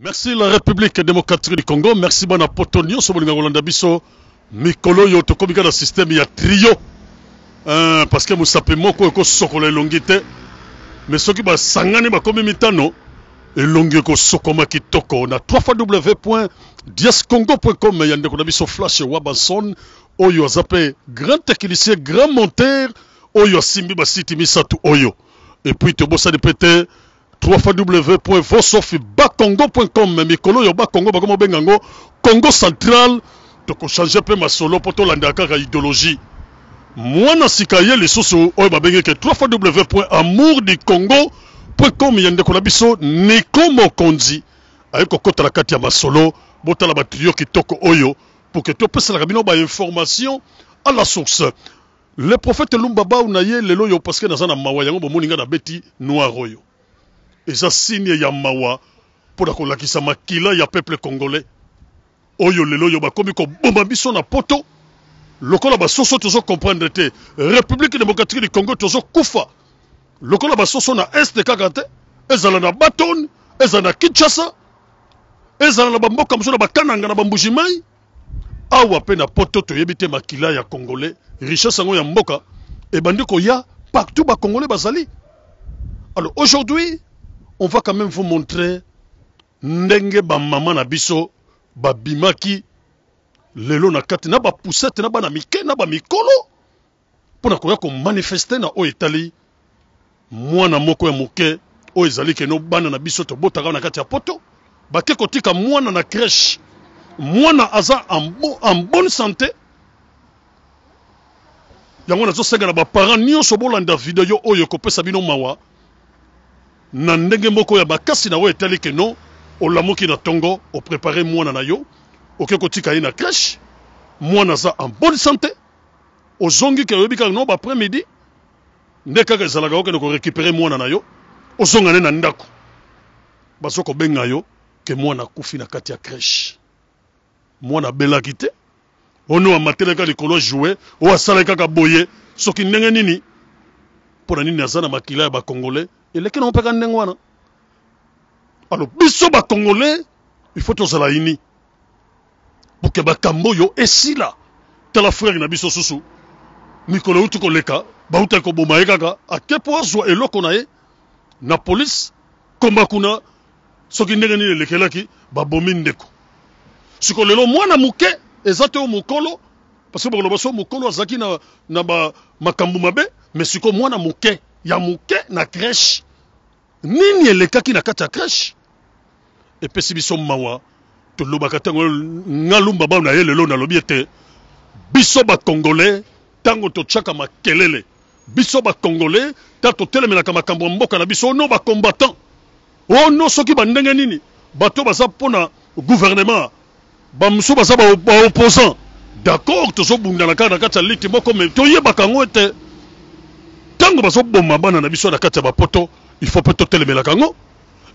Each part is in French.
Merci la République démocratique du Congo. Merci bana potonio so bolinga kolanda biso mikolo yo tokomika na système ya trio. Parce que musape moko ko sokola elongite. Mais soki ba sangani ba komi mitano elongi ko sokoma kitoko na www.diascongo.com yande ko na biso flash Wabanson oyo zape grand technicien grand monteur oyo simbi ba site misatu oyo. Et puis to bossa de péter www.vosofibacongo.com mikolo yo bakongo bakomo bengango Congo central toko changer pe masolo poto landa kaka idéologie mwana sikaye lisusu oyo babenge ke www.amourducongo.com yande ko na biso Nico Mokonzi ayeko kota la kati ya masolo botala batrio kitoko oyo pour que to pesa la bino ba information à la source. Le prophète Lumbaba unaye lelo yo parce que nazana mawa yango bomoninga na beti noir oyo. Et ça signe ya mawa pour la kolakisa makila ya peuple congolais. Oyo lelo yo bakomi ko bomba biso na poto. Lokola basoso tozo comprendre te. République démocratique du Congo tozo kufa. Lokola basoso na est de Kakate, ezala na Baton, ezala na Kinshasa, ezala na bamboka muso na bakananga na bambujimai. Awa pe na poto to yebite makila ya congolais, richesse ngo ya mboka et bandiko ya partout ba congolais bazali. Alors aujourd'hui, on va quand même vous montrer ndenge ba maman na biso ba bimaki lelo na kati na ba poussette na ba na mike na ba mikolo pona koya ko manifester na o Italie mwana moko ya moke o ezali ke no bana na biso to botaka na kati ya poto ba ke kotika mwana na crèche mwana aza en bonne santé yango na zo senga na ba parents nyonso bolanda video oyo ko pesa bino mawa na ndenge moko ya bakasi na we etali ke no olamuki na tongo o préparer mwana na yo oke kotika ye na crèche mwana za en bonne santé ozongi ke yebika no ba après midi ndeka ka ezalaka oke ko récupérer mwana na yo ozonga ne na ndako basoko benga yo ke mwana kufi na kati ya crèche mwana belaki te ono amateleka likolo jouer o asaleka ka boye soki ndenge nini pona nini azana makila ya ba congolais eleki na mpeka ndenge wana. Alors biso ba congolais il faut tozala ini pour que ba kambo yo esila tala frère na biso susu mikolo utu koleka ba uta ko boma kaka akepo azwa eloko na ye na police komba kuna soki ndenge nini elekelaki ba bomi ndeko siko lelo mwana muke ezate o mukolo parce que boloba so mukolo azaki na ba makambu mabe mais siko mwana muke ya muke na crèche nini elekaki na kati ya crèche epesi biso mawa tolobaka tango ngalumba ba na ye lelo na lobi ete biso ba congolais tango tochaka makelele biso ba congolais ta totelemelaka makambo mboka na biso no ba combattant ono soki bandenge nini bato baza pona gouvernement bamusu baza ba opposant d'accord tozobunda na kati ya liti moko me toyebaka ngo ete tango bazo bomba bana na biso na kati ya bapoto il faut peut totelemela kango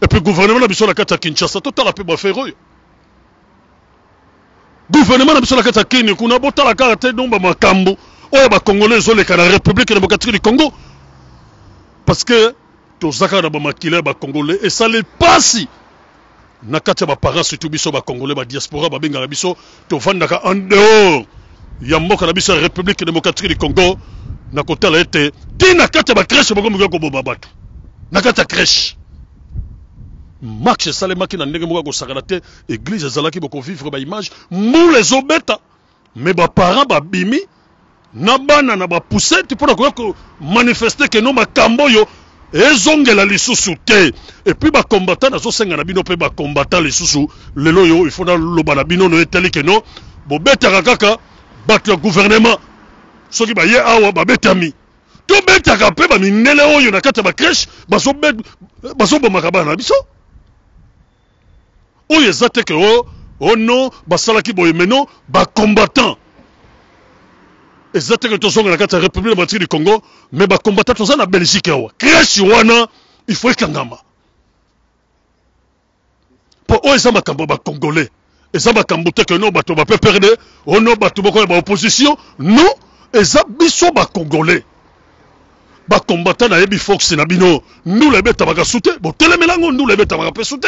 et puis gouvernement na biso na kati ya Kinshasa totala pe ba fero gouvernement na biso na kati ya Kenya kuna botala kaka te nomba makambo oyo ba congolais zoleka na République démocratique du Congo parce que tozaka na ba makila ba congolais et ça les passe na kati ya ba parents surtout biso ba congolais ba diaspora ba benga biso to vandaka en dehors ya mboka na biso ya République démocratique du Congo na kotala ete tina kati ya ba crèche bako moko bomba bato na kati ya crèche marche salemaki na ndenge moko ko sakana te église ezalaki boko vivre ba image mou les obeta mais ba parents ba bimi na bana na ba poussette pour ko manifester que no makambo yo ezongela lisusu te et puis ba combattant na zo senga na bino pe ba combattant lisusu lelo yo il faut na loba na bino no etali que no bo beta kaka bato ya gouvernement soki ba ye awa ba betami to beta ka pe ba minele oyo na kati ba crèche baso bomaka bana na biso oyo ezate ke oh non basalaki boye meno ba combattant ezate ke tozonga na kati ya République démocratique du Congo mais ba combattant toza na Belgique awa crèche wana il faut ekangama po oyo eza makambo ba congolais eza makambo te ke no bato ba pe perdre oh non bato boko ya ba opposition non eza biso ba congolais ba combattant na yebi fox na bino nous les beta baka soute bo telemelango nous les beta baka pe soute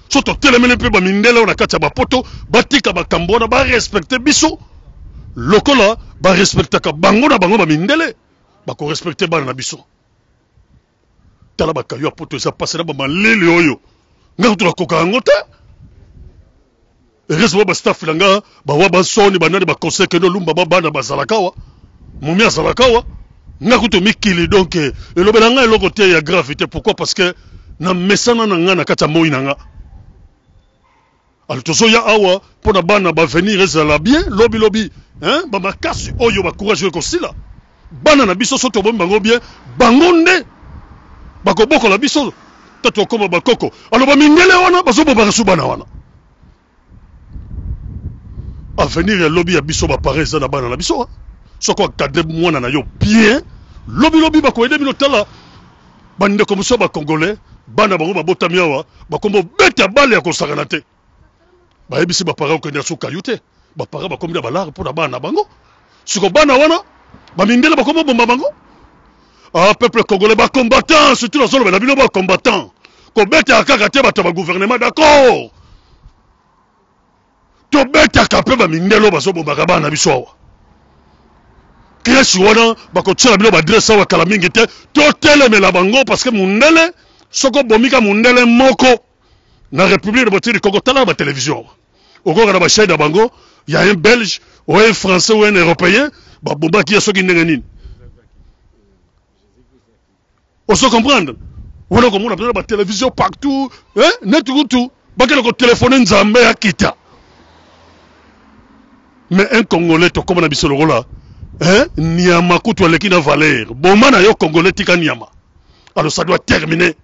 Soto telemene pe ba mindele on a kati ya bapoto batika bakambo na ba respecter biso lokola ba respecter ka bango na bango ba mindele ba ko respecter bana na biso tala ba kayo poto eza passé na ba malele oyo nga to koka yango te reste ba staff langa ba wa ba soni banani ba conseil que no lumba ba bana ba zalakawa momi azalakawa nga kuto mikili donc elobela nga eloko te ya gravité pourquoi parce que na mesana na nga na kati ya moi na nga alors tozo ya awa pona bana ba venir ezala bien lobi hein ba makasi oyo ba courage ko sila bana na biso soto bomba bango bien bango nde bako boko la biso tato koma bakoko alors ba mindele wana bazo bo ba bana wana a venir ya lobby ya biso ba pareza na bana na biso soko kade mwana na yo bien lobi bako ede bino tala bande comme ça ba congolais bana bango ba botami awa bakombo beta bale ya kosakana te ba ebisi ba para ko ndia suka yute ba para ba komida balar pour bana bango siko bana wana ba mindele ba kombo bomba bango ah peuple congolais ba combattant surtout la zone ba bino ba combattant ko beta kaka te ba to ba gouvernement d'accord to beta ka pe ba mindele ba so bomba ka bana biso awa kresi wana ba ko tsela bino ba adresse wa kala mingi te to telemela bango parce que mundele soko bomika mundele moko na République de Congo tala ba télévision au Congo na ba chaîne bango il y a un belge ou un français ou un européen ba bomba qui soki ndengenini on se comprendre wala ko mona ba télévision partout hein netukutu ba kele ko téléphoner nzambe akita mais un congolais to comme na biso lokola hein niama kutu aleki na valeur bomba na yo congolais tika niama alors ça doit terminer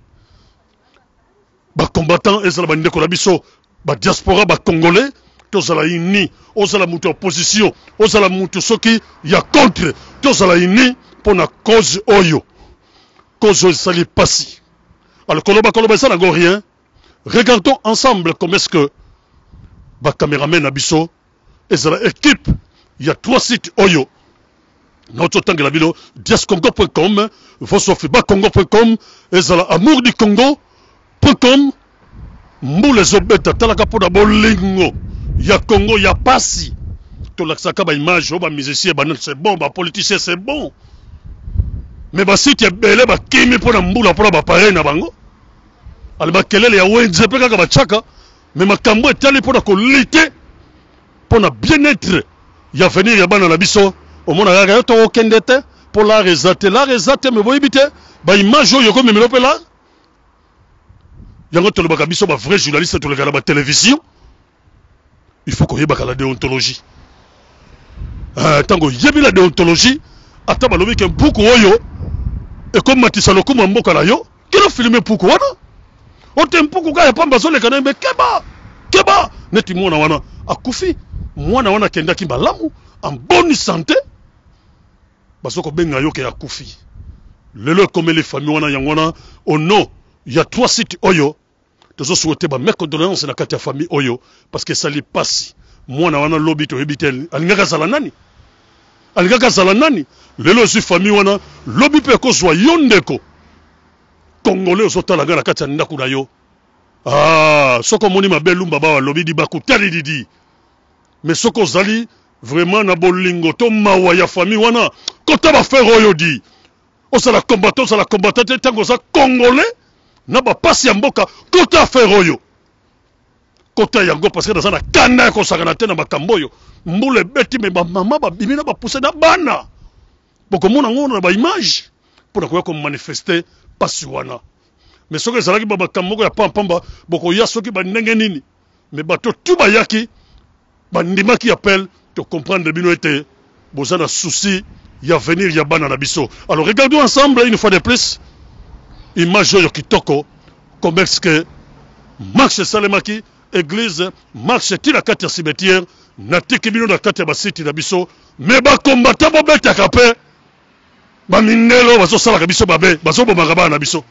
ba combattant ezala ba ndeko na biso ba diaspora ba congolais tozala ini ozala mutu opposition ozala mutu soki ya contre tozala ini pona cause oyo sali pasi alors koloba ça n'a rien regardons ensemble comment est-ce que ba cameraman na biso ezala équipe il y a 3 sites oyo notre tangela bilo diascongo.com vosofibacongo.com ezala amour du Congo.com mbule zobeta talaka pona bolingo ya Congo ya pasi to laksaka ba image ba musicien ba c'est bon ba politicien c'est bon mais ba site belé ba kimi pona mbula pona ba pare na bango al ba kelele ya wenze pe kaka ba chaka mais makambo etali pona ko lité pona bien-être ya venir ya bana na biso au mona kaka to okendete pour la rezate mais boyibite ba image yo ko memelo pe la yango tolobaka biso ba vrai journaliste toleka na ba télévision il faut qu'on yebaka la déontologie tango yebi la déontologie ata balobi ke mpuku oyo e comme matisa lokuma mboka na yo kilo filmer puku wana ote mpuku ka ya pamba zoleka na mbe keba neti mwana wana akufi mwana wana kendaki malamu en bonne santé basoko benga yo ke akufi lelo comme les familles wana yangona au nom il y a 3 sites oyo tozo souhaiter ba mes condoléances na kati ya famille oyo parce que ça li passe mwana wana lobi to ebitel alingaka zala nani lelo si famille wana lobi pe ko zwa yondeko congolais ozotala ngana kati ya ndaku na yo soko moni mabelumba ba lobi di bakutali didi mais soko zali vraiment na bolingo to mawa ya famille wana kota ba faire oyo di osala combattant tango za congolais na ba pasi ya mboka kota faire oyo kota yango parce que dans na kanda ko sakana te na makambo oyo mbule beti me ba mama ba bimina ba pousser na bana boko mona ngona ba image pour ko manifester pasi wana mais soki ezalaki ba makambo ya pamba boko ya soki ba ndenge nini mais bato tuba yaki ba ndimaki appel to comprendre bino ete bozana souci ya venir ya bana na biso alors regardons ensemble une fois de plus image yo kitoko comme est-ce que Max Salemaki église Max tila kati ya cimetière na tiki bino na kati ya basiti na biso mais ba combattant bo beta kape ba mindelo bazo sala ka biso babe bazo bomaka bana na biso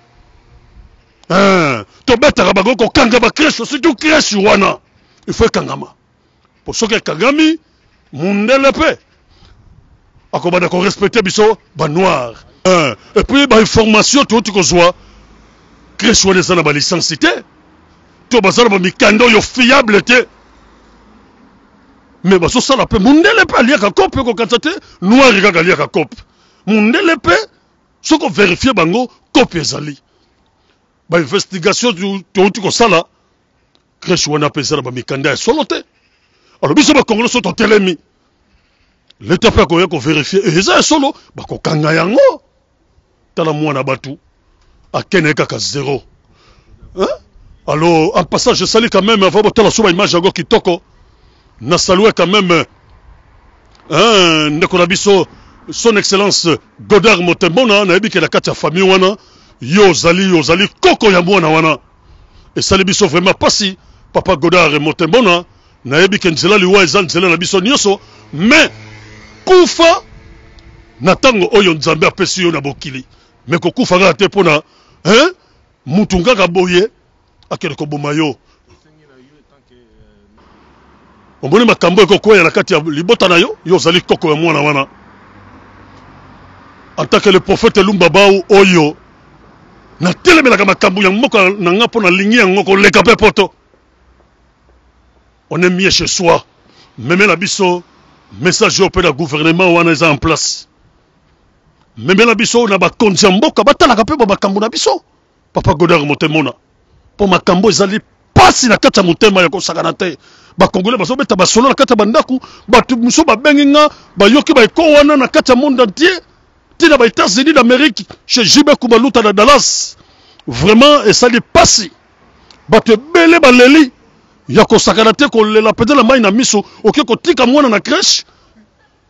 to beta ka bago ko kanga ba crèche surtout crèche wana il faut kangama pour ce que kangami mundele pe akobana ko respecter biso ba noir et puis ba information tout ko zoa crèche wana sana ba licence cité bato bazala ba mikanda yo fiable te. Mais baso sala pe mundele pe aliaka kope ko katsate noir kaka aliaka kope. Mundele pe soko vérifier bango kope ezali. Ba investigation tu ko sala crèche wana pezala ba mikanda ya solo te. Alors biso ba congolais so totelemi. L'état pe ko vérifier eza solo ba ko kanga yango. Tala mwana batu akene kaka zéro. Hein? Alors en passant je salue quand même avant tala so ba image yango kitoko. Na salué quand même ndeko na biso son excellence Godard Motembona na yebi ke la kati ya famille wana yo zali koko ya mwana wana et sali biso vraiment pasi papa Godard Motembona na yebi ke nzela liwa eza nzela na biso nyoso mais kufa na tango oyo nzambe apesi yo na bokili mais ko kufa ga te pona mutu ngaka boye akele ko boma yo. Omoni makambo ekokwea na kati ya libota na yo zali koko ya mwana wana. En tant que le prophète Lumba Bao oyo na telemelaka makambo ya moko na nga pona lingi yango ko leka pe poto. On est mieux chez soi. Même la biso message au la gouvernement wana eza en place. Même la biso na ba konzi mboka batalaka pe ba makambo na biso. Papa Godard Motemona. Po makambo ezali pasi na kati ya motema ya kosakana te. Ba Congolais baso beta ba solo na kati ya bandaku batu muso ba benginga ba yoki ba eko wana na kati ya monde entier tina ba États-Unis d'Amérique chez Jibe Kubaluta na Dallas vraiment et ça li pasi batu belé ba leli ya kosakana te ko lela pedela mai na miso oke ko tika mwana na crèche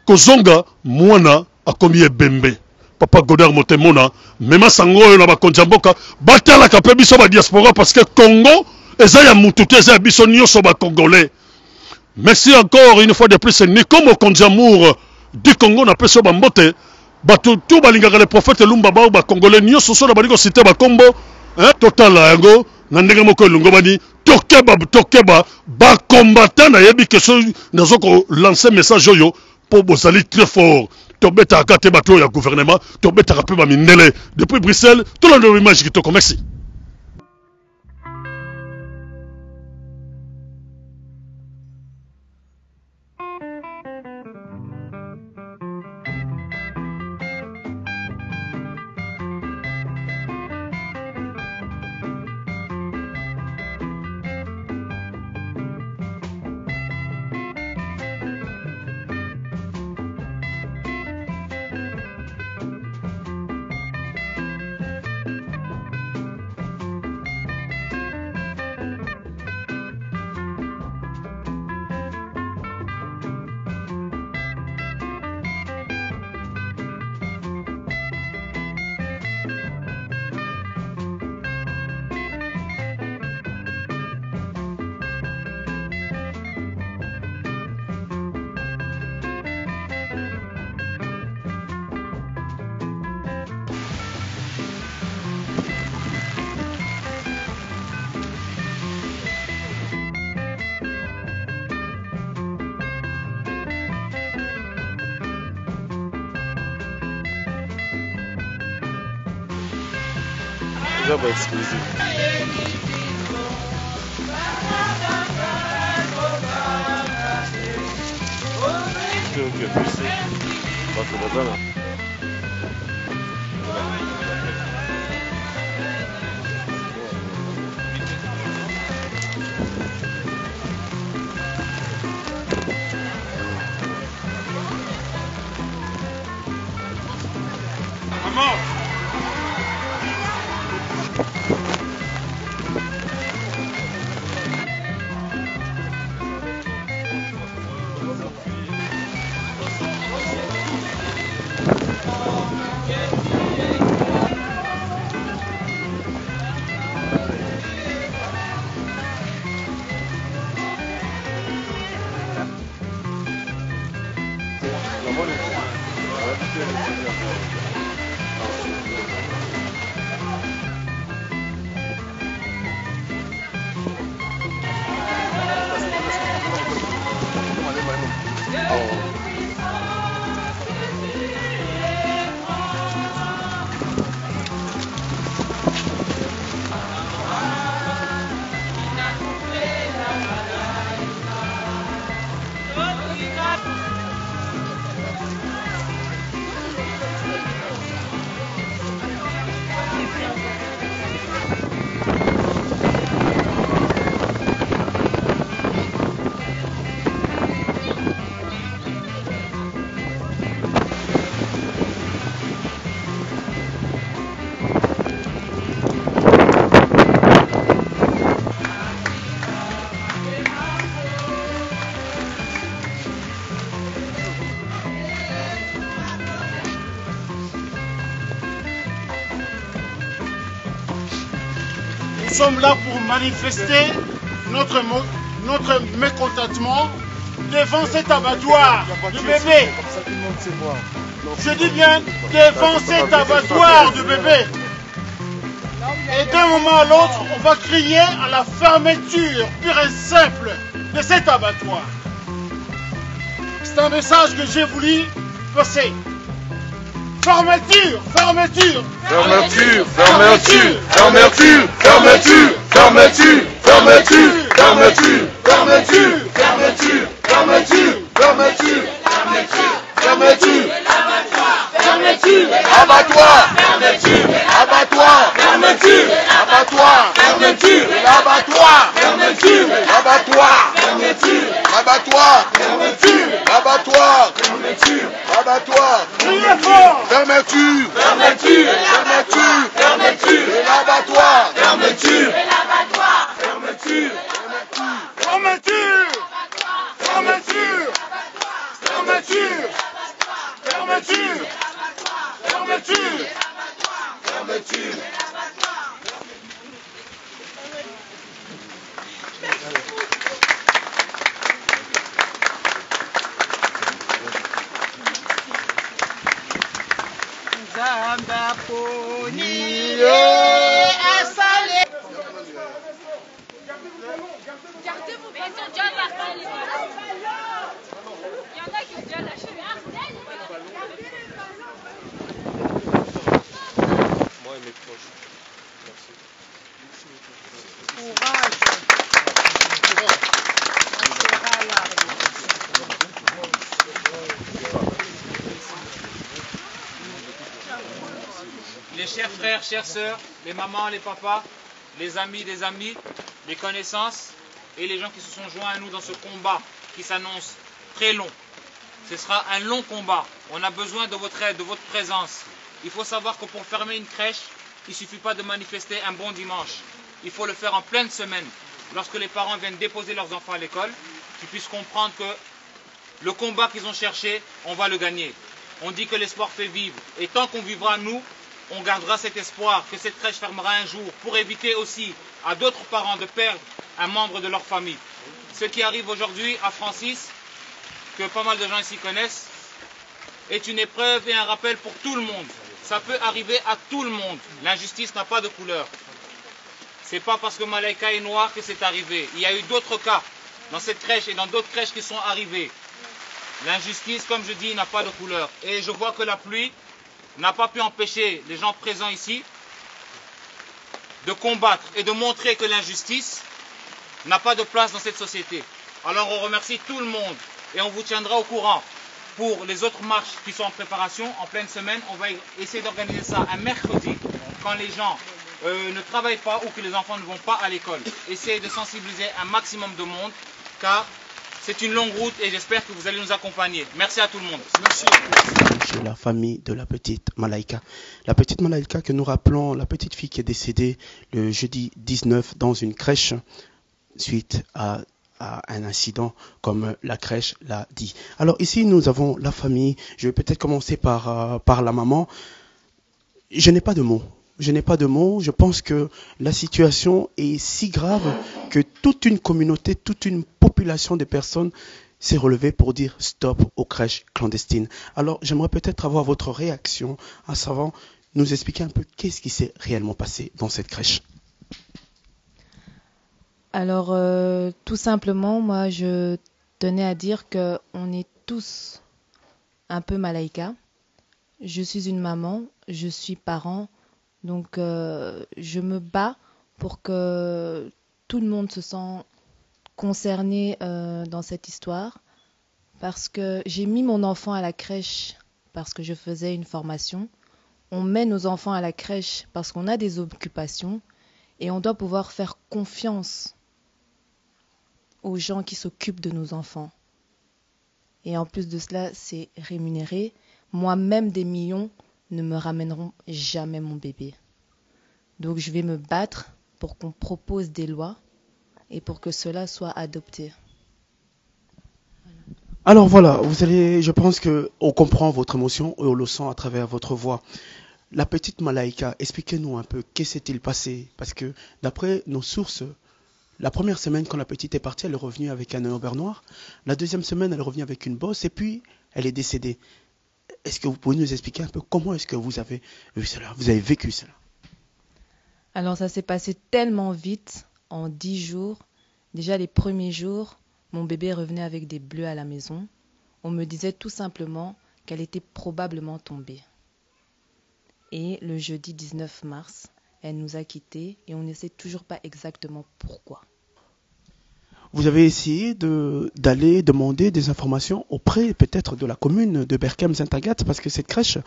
ko zonga mwana akomi ebembe. Papa Godard Motemona mema sango na ba konjamboka batala ka pe biso ba diaspora parce que Congo eza ya mututu eza ya biso nyonso ba Congolais. Merci encore une fois de plus Nico Mokonjamour du Congo na peso bambote batu tu balingaka le prophète Lumba Bao ba Congolais nyonso so na baliko cité ba kombo total yango na ndenge moko elongo bani tokeba ba combattant na yebi que so nazo ko lancer message oyo po bozali très fort tobeta akate bato ya gouvernement tobeta pe ba mindele depuis Bruxelles tout le monde image kitoko. Merci. Job exclusive. Ok, merci. Parce que sommes là pour manifester notre mécontentement devant cet abattoir de bébés. Je dis bien devant cet abattoir de bébés. Et d'un moment à l'autre, on va crier à la fermeture pure et simple de cet abattoir. C'est un message que j'ai voulu passer. Fermeture, fermeture, Fermeture, fermeture, fermeture, fermeture, fermeture, fermeture, fermeture, fermeture, fermeture, fermeture, fermeture, fermeture, fermeture, abattoir, fermeture, abattoir, fermeture, abattoir, fermeture, abattoir, fermeture, abattoir, fermeture, abattoir, fermeture, abattoir, fermeture, abattoir, criez fort. fermeture, fermeture, fermeture, fermeture, l'abattoir, fermeture, fermeture, Fermeture, fermeture, fermeture, fermeture, fermeture. fermeture. Gardez vos bâtons, déjà partis, les ballons. Il y en a qui ont déjà lâché. Moi et mes proches. Merci. Les chers frères, chères sœurs, les mamans, les papas, les amis des amis, les connaissances et les gens qui se sont joints à nous dans ce combat qui s'annonce très long. Ce sera un long combat. On a besoin de votre aide, de votre présence. Il faut savoir que pour fermer une crèche, il ne suffit pas de manifester un bon dimanche. Il faut le faire en pleine semaine. Lorsque les parents viennent déposer leurs enfants à l'école, qu'ils puissent comprendre que le combat qu'ils ont cherché, on va le gagner. On dit que l'espoir fait vivre. Et tant qu'on vivra, nous, on gardera cet espoir que cette crèche fermera un jour pour éviter aussi à d'autres parents de perdre un membre de leur famille. Ce qui arrive aujourd'hui à Francis, que pas mal de gens ici connaissent, est une épreuve et un rappel pour tout le monde. Ça peut arriver à tout le monde. L'injustice n'a pas de couleur. C'est pas parce que Malaika est noire que c'est arrivé. Il y a eu d'autres cas dans cette crèche et dans d'autres crèches qui sont arrivés. L'injustice, comme je dis, n'a pas de couleur. Et je vois que la pluie n'a pas pu empêcher les gens présents ici de combattre et de montrer que l'injustice n'a pas de place dans cette société. Alors on remercie tout le monde et on vous tiendra au courant pour les autres marches qui sont en préparation en pleine semaine. On va essayer d'organiser ça un mercredi quand les gens ne travaillent pas ou que les enfants ne vont pas à l'école. Essayez de sensibiliser un maximum de monde car c'est une longue route et j'espère que vous allez nous accompagner. Merci à tout le monde. Merci. Chez la famille de la petite Malaika. La petite Malaika que nous rappelons, la petite fille qui est décédée le jeudi 19 dans une crèche suite à un incident comme la crèche l'a dit. Alors ici nous avons la famille. Je vais peut-être commencer par la maman. Je n'ai pas de mots. Je n'ai pas de mots. Je pense que la situation est si grave que toute une communauté, toute une population de personnes s'est relevée pour dire stop aux crèches clandestines. Alors j'aimerais peut-être avoir votre réaction à savoir nous expliquer un peu qu'est-ce qui s'est réellement passé dans cette crèche. Alors, tout simplement, moi, je tenais à dire qu'on est tous un peu Malaika. Je suis une maman, je suis parent, donc je me bats pour que tout le monde se sente concerné dans cette histoire, parce que j'ai mis mon enfant à la crèche parce que je faisais une formation. On met nos enfants à la crèche parce qu'on a des occupations et on doit pouvoir faire confiance aux gens qui s'occupent de nos enfants. Et en plus de cela, c'est rémunéré. Moi-même, des millions ne me ramèneront jamais mon bébé. Donc je vais me battre pour qu'on propose des lois et pour que cela soit adopté. Alors voilà, je pense qu'on comprend votre émotion et on le sent à travers votre voix. la petite Malaika, expliquez-nous un peu, qu'est-ce qui s'est-il passé? Parce que d'après nos sources, la première semaine, quand la petite est partie, elle est revenue avec un œil au beurre noir. La deuxième semaine, elle est revenue avec une bosse et puis elle est décédée. Est-ce que vous pouvez nous expliquer un peu comment est-ce que vous avez vu cela, vous avez vécu cela? Alors ça s'est passé tellement vite, en 10 jours. Déjà les premiers jours, mon bébé revenait avec des bleus à la maison. On me disait tout simplement qu'elle était probablement tombée. Et le jeudi 19 mars, elle nous a quittés et on ne sait toujours pas exactement pourquoi. Vous avez essayé d'aller demander des informations auprès peut-être de la commune de Berkem-Saint-Agathe, parce que cette crèche,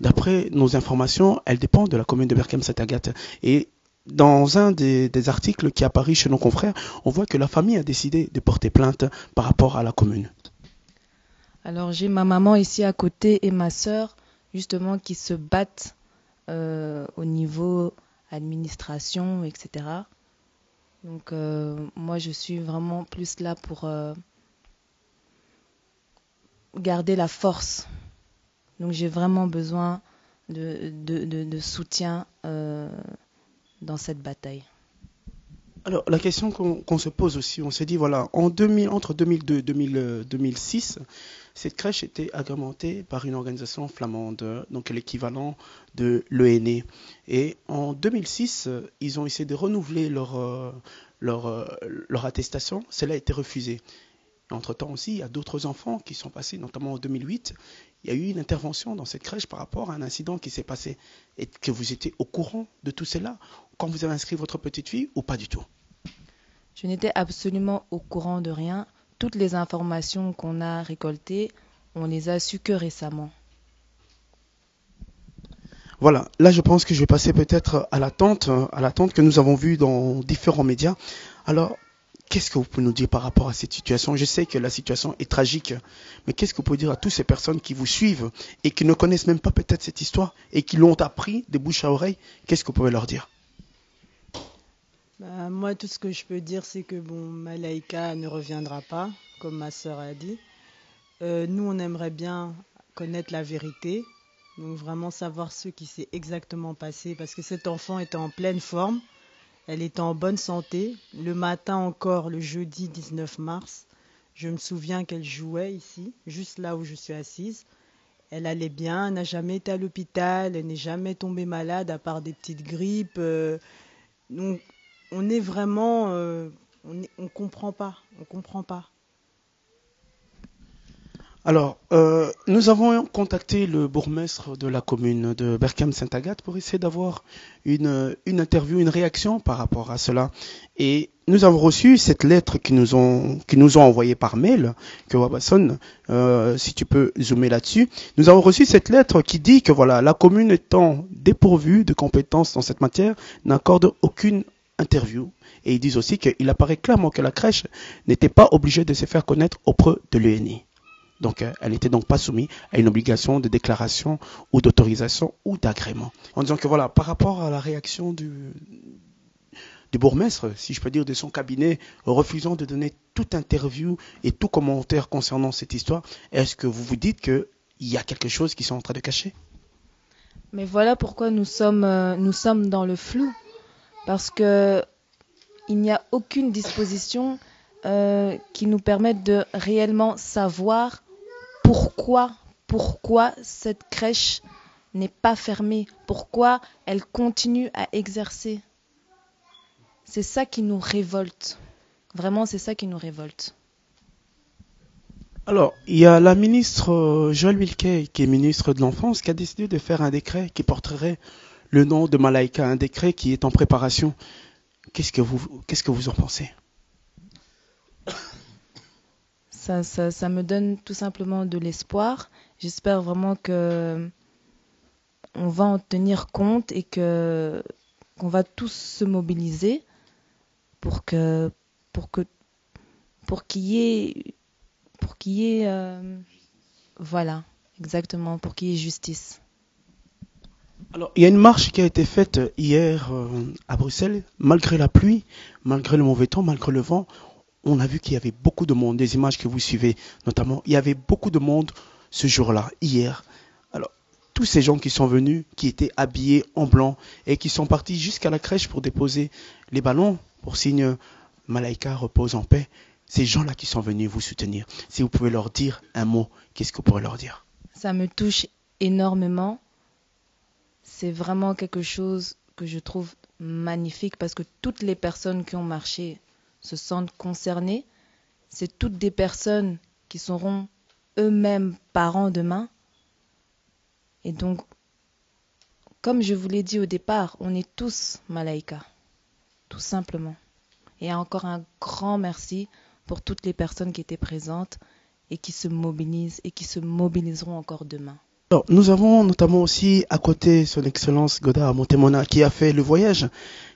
d'après nos informations, elle dépend de la commune de Berkem-Saint-Agathe. Et dans un des articles qui apparaît chez nos confrères, on voit que la famille a décidé de porter plainte par rapport à la commune. Alors j'ai ma maman ici à côté et ma sœur justement qui se battent au niveau administration, etc. Donc moi je suis vraiment plus là pour garder la force. Donc j'ai vraiment besoin de soutien dans cette bataille. Alors la question qu'on se pose aussi, on s'est dit voilà, entre 2002 et 2006, cette crèche était agrémentée par une organisation flamande, donc l'équivalent de l'ENE. Et en 2006, ils ont essayé de renouveler leur attestation. Cela a été refusé. Entre-temps aussi, il y a d'autres enfants qui sont passés, notamment en 2008. Il y a eu une intervention dans cette crèche par rapport à un incident qui s'est passé. Et que vous étiez au courant de tout cela quand vous avez inscrit votre petite fille ou pas du tout? Je n'étais absolument au courant de rien. Toutes les informations qu'on a récoltées, on les a su que récemment. Voilà, là je pense que je vais passer peut-être à l'attente que nous avons vue dans différents médias. Alors, qu'est-ce que vous pouvez nous dire par rapport à cette situation? Je sais que la situation est tragique, mais qu'est-ce que vous pouvez dire à toutes ces personnes qui vous suivent et qui ne connaissent même pas peut-être cette histoire et qui l'ont appris de bouche à oreille? Qu'est-ce que vous pouvez leur dire? Moi, tout ce que je peux dire, c'est que Malaika ne reviendra pas, comme ma sœur a dit. Nous, on aimerait bien connaître la vérité, donc vraiment savoir ce qui s'est exactement passé, parce que cet enfant était en pleine forme, elle était en bonne santé. Le matin encore, le jeudi 19 mars, je me souviens qu'elle jouait ici, juste là où je suis assise. Elle allait bien, elle n'a jamais été à l'hôpital, elle n'est jamais tombée malade, à part des petites grippes. Donc, on est vraiment, on comprend pas. Alors, nous avons contacté le bourgmestre de la commune de Berkem-Saint-Agathe pour essayer d'avoir une interview, une réaction par rapport à cela. Et nous avons reçu cette lettre qu'ils nous ont envoyée par mail, que Wabasson, si tu peux zoomer là-dessus. Nous avons reçu cette lettre qui dit que voilà, la commune étant dépourvue de compétences dans cette matière, n'accorde aucune interview. Et ils disent aussi qu'il apparaît clairement que la crèche n'était pas obligée de se faire connaître auprès de l'ENI. Donc, elle n'était donc pas soumise à une obligation de déclaration ou d'autorisation ou d'agrément. En disant que voilà, par rapport à la réaction du bourgmestre, si je peux dire, de son cabinet, refusant de donner toute interview et tout commentaire concernant cette histoire, est-ce que vous vous dites qu'il y a quelque chose qu'ils sont en train de cacher? Mais voilà pourquoi nous sommes dans le flou. Parce que il n'y a aucune disposition qui nous permette de réellement savoir pourquoi cette crèche n'est pas fermée, pourquoi elle continue à exercer. C'est ça qui nous révolte. Vraiment, c'est ça qui nous révolte. Alors, il y a la ministre Joëlle Wilquet, qui est ministre de l'Enfance, qui a décidé de faire un décret qui porterait le nom de Malaika, un décret qui est en préparation. Qu'est-ce que vous en pensez? Ça me donne tout simplement de l'espoir. J'espère vraiment que on va en tenir compte et qu'on va tous se mobiliser pour qu'il y ait voilà, exactement, pour qu'il y ait justice. Alors, il y a une marche qui a été faite hier à Bruxelles, malgré la pluie, malgré le mauvais temps, malgré le vent. On a vu qu'il y avait beaucoup de monde, des images que vous suivez notamment, il y avait beaucoup de monde ce jour-là, hier. Alors, tous ces gens qui sont venus, qui étaient habillés en blanc et qui sont partis jusqu'à la crèche pour déposer les ballons pour signe Malaika repose en paix. Ces gens-là qui sont venus vous soutenir, si vous pouvez leur dire un mot, qu'est-ce que vous pourrez leur dire? Ça me touche énormément. C'est vraiment quelque chose que je trouve magnifique parce que toutes les personnes qui ont marché se sentent concernées. C'est toutes des personnes qui seront eux-mêmes parents demain. Et donc, comme je vous l'ai dit au départ, on est tous Malaika, tout simplement. Et encore un grand merci pour toutes les personnes qui étaient présentes et qui se mobilisent et qui se mobiliseront encore demain. Alors, nous avons notamment aussi à côté son Excellence Godard Montemona qui a fait le voyage,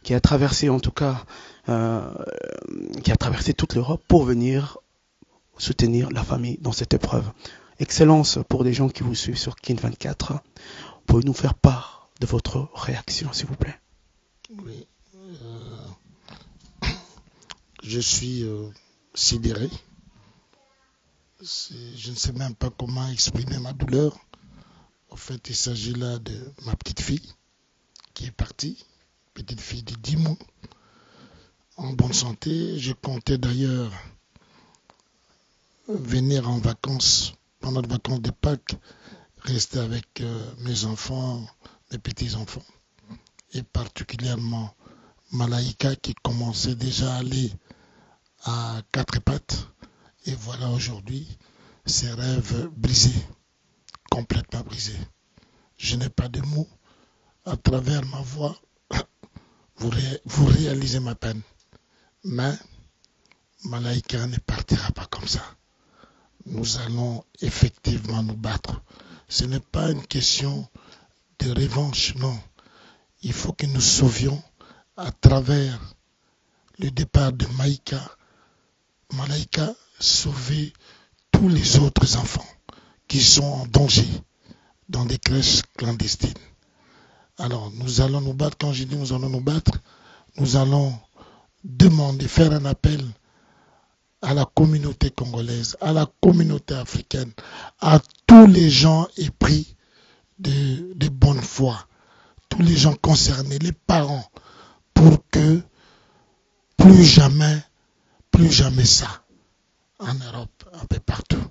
qui a traversé en tout cas, qui a traversé toute l'Europe pour venir soutenir la famille dans cette épreuve. Excellence, pour des gens qui vous suivent sur Kin 24, pouvez-vous nous faire part de votre réaction, s'il vous plaît? Oui. Je suis sidéré. Je ne sais même pas comment exprimer ma douleur. En fait, il s'agit là de ma petite fille qui est partie, petite fille de 10 mois, en bonne santé. Je comptais d'ailleurs venir en vacances, pendant les vacances de Pâques, rester avec mes enfants, mes petits-enfants, et particulièrement Malaika qui commençait déjà à aller à 4 pattes. Et voilà aujourd'hui ses rêves brisés, complètement brisés. Je n'ai pas de mots. À travers ma voix, vous réalisez ma peine. Mais Malaika ne partira pas comme ça. Nous allons effectivement nous battre. Ce n'est pas une question de revanche, non. Il faut que nous sauvions à travers le départ de Malaika, sauver tous les autres enfants qui sont en danger dans des crèches clandestines. Alors, nous allons nous battre. Quand je dis nous allons nous battre, nous allons demander, faire un appel à la communauté congolaise, à la communauté africaine, à tous les gens épris de bonne foi, tous les gens concernés, les parents, pour que plus jamais ça en Europe, un peu partout.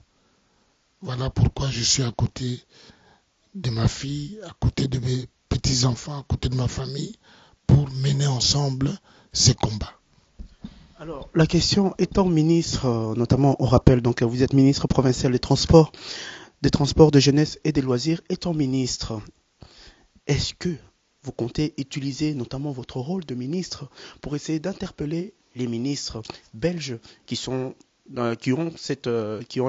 Voilà pourquoi je suis à côté de ma fille, à côté de mes petits-enfants, à côté de ma famille, pour mener ensemble ces combats. Alors, la question, étant ministre, notamment on rappelle, donc vous êtes ministre provincial des transports, de jeunesse et des loisirs, étant ministre, est-ce que vous comptez utiliser notamment votre rôle de ministre pour essayer d'interpeller les ministres belges qui ont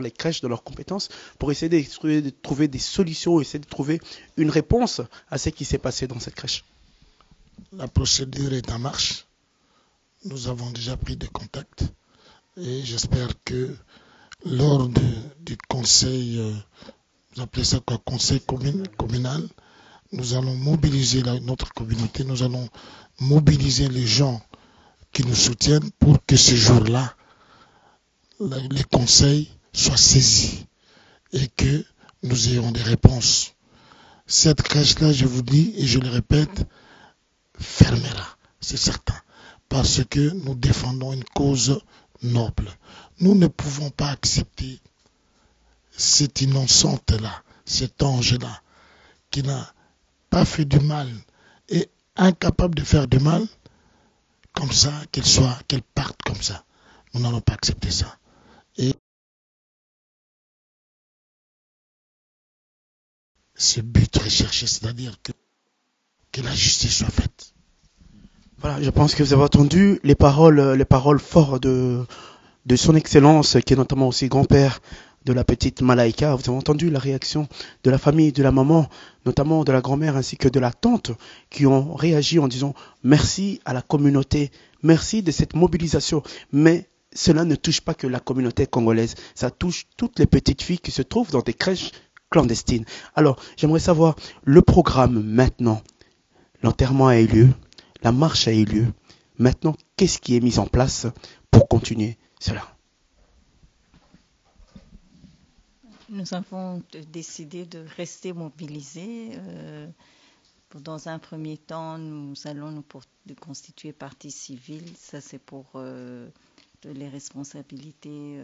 les crèches de leurs compétences pour essayer de trouver des solutions, essayer de trouver une réponse à ce qui s'est passé dans cette crèche? La procédure est en marche. Nous avons déjà pris des contacts et j'espère que lors du conseil, vous appelez ça quoi, conseil communal, nous allons mobiliser notre communauté, nous allons mobiliser les gens qui nous soutiennent pour que ce jour-là, les conseils soient saisis et que nous ayons des réponses. Cette crèche-là, je vous dis et je le répète, fermera, c'est certain, parce que nous défendons une cause noble. Nous ne pouvons pas accepter cette innocente-là, cet ange-là, qui n'a pas fait du mal et incapable de faire du mal, comme ça, qu'elle parte comme ça. Nous n'allons pas accepter ça. Et ce but recherché, c'est-à-dire que la justice soit faite. Voilà, je pense que vous avez entendu les paroles fortes de son Excellence, qui est notamment aussi grand-père de la petite Malaika. Vous avez entendu la réaction de la famille, de la maman, notamment de la grand-mère ainsi que de la tante, qui ont réagi en disant merci à la communauté, merci de cette mobilisation. Mais cela ne touche pas que la communauté congolaise, ça touche toutes les petites filles qui se trouvent dans des crèches clandestines. Alors, j'aimerais savoir le programme maintenant. L'enterrement a eu lieu, la marche a eu lieu. Maintenant, qu'est-ce qui est mis en place pour continuer cela? Nous avons décidé de rester mobilisés. Dans un premier temps, nous allons nous constituer partie civile. Ça, c'est pour les responsabilités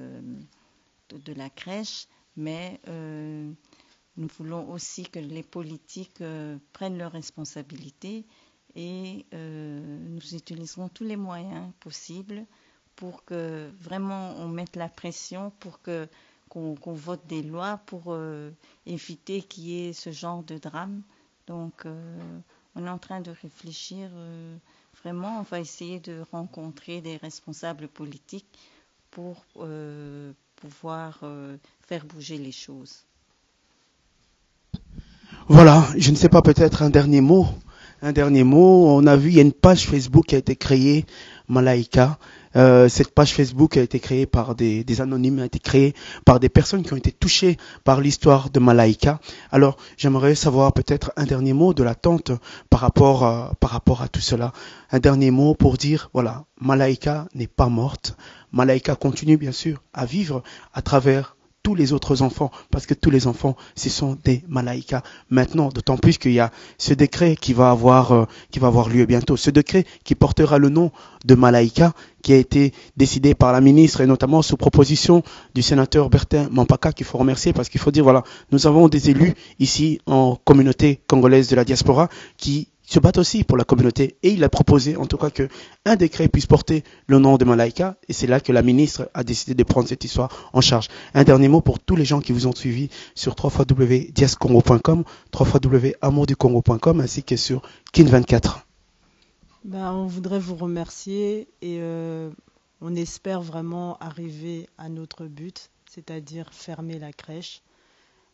de la crèche. Mais nous voulons aussi que les politiques prennent leurs responsabilités et nous utiliserons tous les moyens possibles pour que vraiment on mette la pression pour qu'on vote des lois pour éviter qu'il y ait ce genre de drame. Donc on est en train de réfléchir vraiment, on va essayer de rencontrer des responsables politiques pour pouvoir faire bouger les choses. Voilà, je ne sais pas, peut-être un dernier mot. On a vu, il y a une page Facebook qui a été créée, Malaika. Cette page Facebook a été créée par des anonymes, a été créée par des personnes qui ont été touchées par l'histoire de Malaika. Alors, j'aimerais savoir peut-être un dernier mot de la tante par rapport à tout cela. Un dernier mot pour dire, voilà, Malaika n'est pas morte. Malaika continue bien sûr à vivre à travers tous les autres enfants, parce que tous les enfants, ce sont des Malaïkas. Maintenant, d'autant plus qu'il y a ce décret qui va avoir lieu bientôt. Ce décret qui portera le nom de Malaïka, qui a été décidé par la ministre et notamment sous proposition du sénateur Bertin Mampaka, qu'il faut remercier parce qu'il faut dire, voilà, nous avons des élus ici en communauté congolaise de la diaspora qui se battent aussi pour la communauté et il a proposé en tout cas qu'un décret puisse porter le nom de Malaika et c'est là que la ministre a décidé de prendre cette histoire en charge. Un dernier mot pour tous les gens qui vous ont suivi sur www.diascongo.com, www.amourducongo.com ainsi que sur Kin24. On voudrait vous remercier et on espère vraiment arriver à notre but, c'est-à-dire fermer la crèche.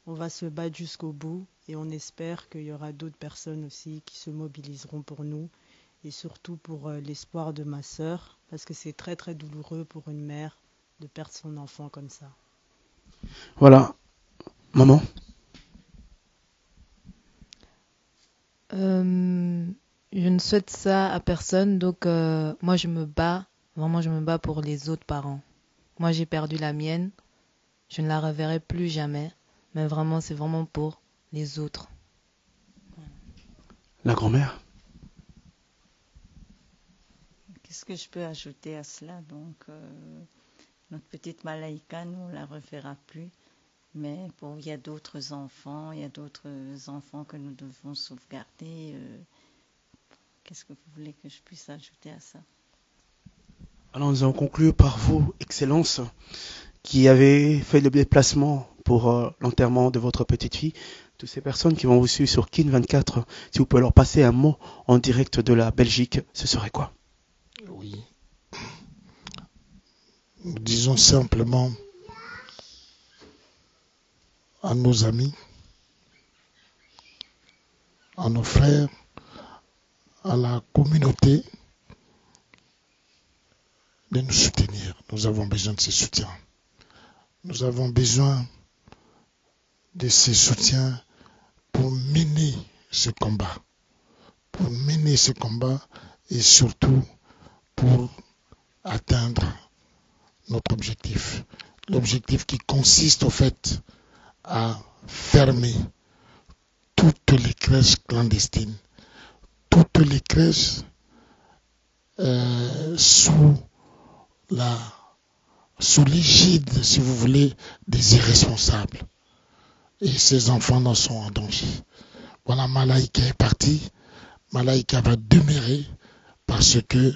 On va se battre jusqu'au bout et on espère qu'il y aura d'autres personnes aussi qui se mobiliseront pour nous et surtout pour l'espoir de ma sœur parce que c'est très très douloureux pour une mère de perdre son enfant comme ça. Voilà. Maman? Je ne souhaite ça à personne, donc moi je me bats pour les autres parents. Moi j'ai perdu la mienne, je ne la reverrai plus jamais. Mais vraiment, c'est vraiment pour les autres. La grand-mère? Qu'est-ce que je peux ajouter à cela? Donc, notre petite Malaika, nous, on ne la reverra plus. Mais il y a d'autres enfants, que nous devons sauvegarder. Qu'est-ce que vous voulez que je puisse ajouter à ça? Alors, nous allons conclure par vous, Excellence, qui avez fait le déplacement pour l'enterrement de votre petite fille. Toutes ces personnes qui vont vous suivre sur Kin24, si vous pouvez leur passer un mot en direct de la Belgique, ce serait quoi? Oui. Nous disons simplement à nos amis, à nos frères, à la communauté de nous soutenir. Nous avons besoin de ces soutiens. Nous avons besoin de ces soutiens pour mener ce combat. Et surtout pour atteindre notre objectif. L'objectif qui consiste au fait à fermer toutes les crèches clandestines, toutes les crèches sous l'égide, si vous voulez, des irresponsables. Et ces enfants n'en sont en danger. Voilà, Malaika est parti. Malaika va demeurer parce que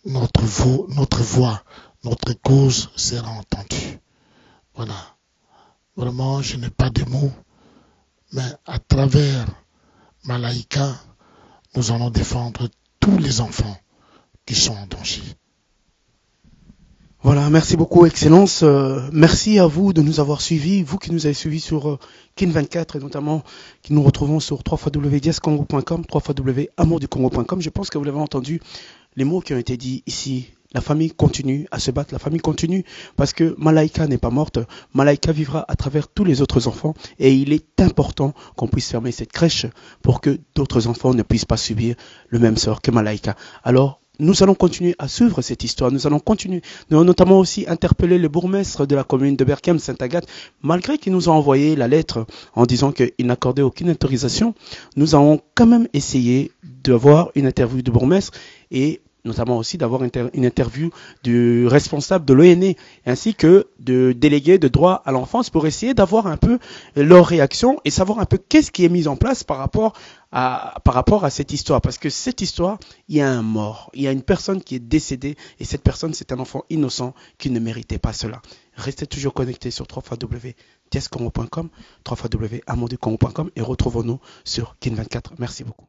notre voix, notre cause sera entendue. Voilà. Vraiment, je n'ai pas de mots, mais à travers Malaika, nous allons défendre tous les enfants qui sont en danger. Voilà, merci beaucoup, Excellence. Merci à vous de nous avoir suivis, vous qui nous avez suivis sur Kin24 et notamment qui nous retrouvons sur www.diascongo.com, www.amourducongo.com. Je pense que vous l'avez entendu, les mots qui ont été dits ici. La famille continue à se battre, la famille continue parce que Malaika n'est pas morte. Malaika vivra à travers tous les autres enfants et il est important qu'on puisse fermer cette crèche pour que d'autres enfants ne puissent pas subir le même sort que Malaika. Alors, nous allons continuer à suivre cette histoire. Nous allons continuer. Nous allons notamment aussi interpeller le bourgmestre de la commune de Berkem-Sainte-Agathe. Malgré qu'il nous a envoyé la lettre en disant qu'il n'accordait aucune autorisation, nous avons quand même essayé d'avoir une interview du bourgmestre et notamment aussi d'avoir une interview du responsable de l'ONE ainsi que de délégués de droit à l'enfance pour essayer d'avoir un peu leur réaction et savoir un peu qu'est-ce qui est mis en place par rapport à cette histoire. Parce que cette histoire, il y a un mort, il y a une personne qui est décédée et cette personne, c'est un enfant innocent qui ne méritait pas cela. Restez toujours connectés sur www.tiescongo.com, www.amonducongo.com et retrouvons-nous sur Kin24. Merci beaucoup.